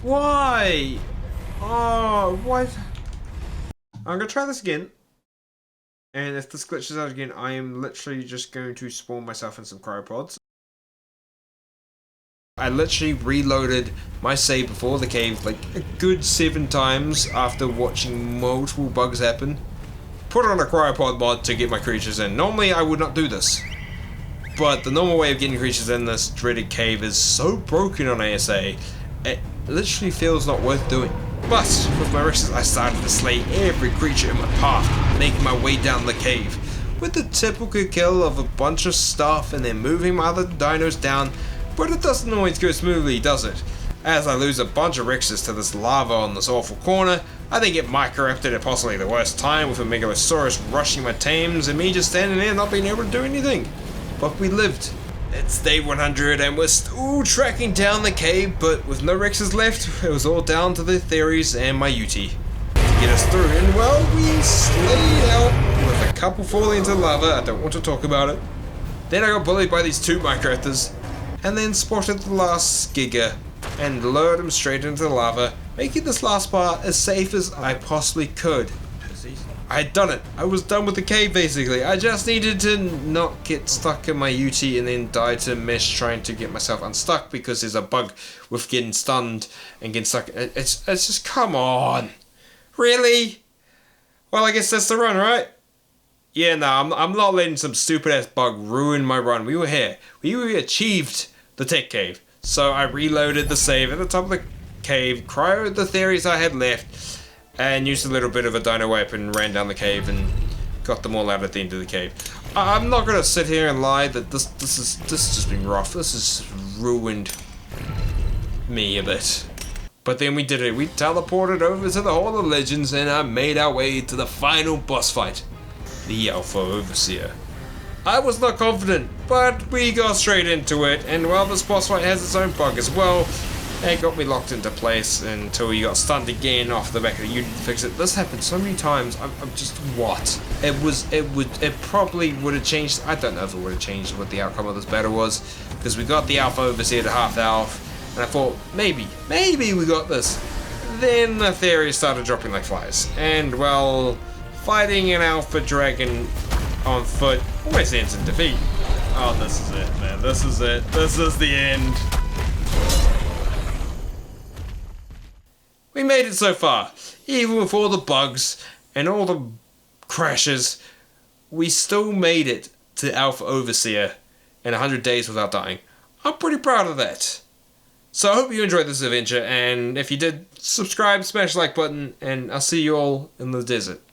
Why? Oh, what? I'm gonna try this again. And if this glitches out again, I am literally just going to spawn myself in some cryopods. I literally reloaded my save before the cave like a good 7 times after watching multiple bugs happen. Put on a cryopod mod to get my creatures in. Normally I would not do this, but the normal way of getting creatures in this dreaded cave is so broken on ASA, it literally feels not worth doing. But with my risks, I started to slay every creature in my path, making my way down the cave, with the typical kill of a bunch of stuff and then moving my other dinos down. But it doesn't always go smoothly, does it? As I lose a bunch of Rexes to this lava on this awful corner, I then get micro-raptored at possibly the worst time with a Megalosaurus rushing my tames and me just standing there not being able to do anything. But we lived. It's day 100 and we're still tracking down the cave, but with no Rexes left, it was all down to the Theories and my UT to get us through. And well, we slayed out with a couple falling into lava. I don't want to talk about it. Then I got bullied by these 2 micro-raptors, and then spotted the last Giga and lured him straight into the lava, making this last part as safe as I possibly could. I had done it. I was done with the cave basically. I just needed to not get stuck in my UT and then die to mesh trying to get myself unstuck because there's a bug with getting stunned and getting stuck. It's just, come on. Really? Well, I guess that's the run, right? Yeah, no, I'm not letting some stupid ass bug ruin my run. We were here. We achieved the tech cave. So I reloaded the save at the top of the cave, cryoed the Theories I had left, and used a little bit of a dino wipe and ran down the cave and got them all out at the end of the cave. I'm not gonna sit here and lie that this has just been rough. This has ruined me a bit. But then we did it. We teleported over to the Hall of Legends and I made our way to the final boss fight. The Alpha Overseer. I was not confident, but we got straight into it, and while this boss fight has its own bug as well, it got me locked into place until he got stunned again off the back of the unit to fix it. This happened so many times, I'm just, what? It probably would have changed, I don't know if it would have changed what the outcome of this battle was, because we got the Alpha Overseer to half health, and I thought, maybe we got this. Then the Theories started dropping like flies, and well, fighting an Alpha Dragon on foot always ends in defeat. Oh, this is it, man. This is it. This is the end. We made it so far. Even with all the bugs and all the crashes, we still made it to Alpha Overseer in 100 days without dying. I'm pretty proud of that. So I hope you enjoyed this adventure, and if you did, subscribe, smash the like button, and I'll see you all in the desert.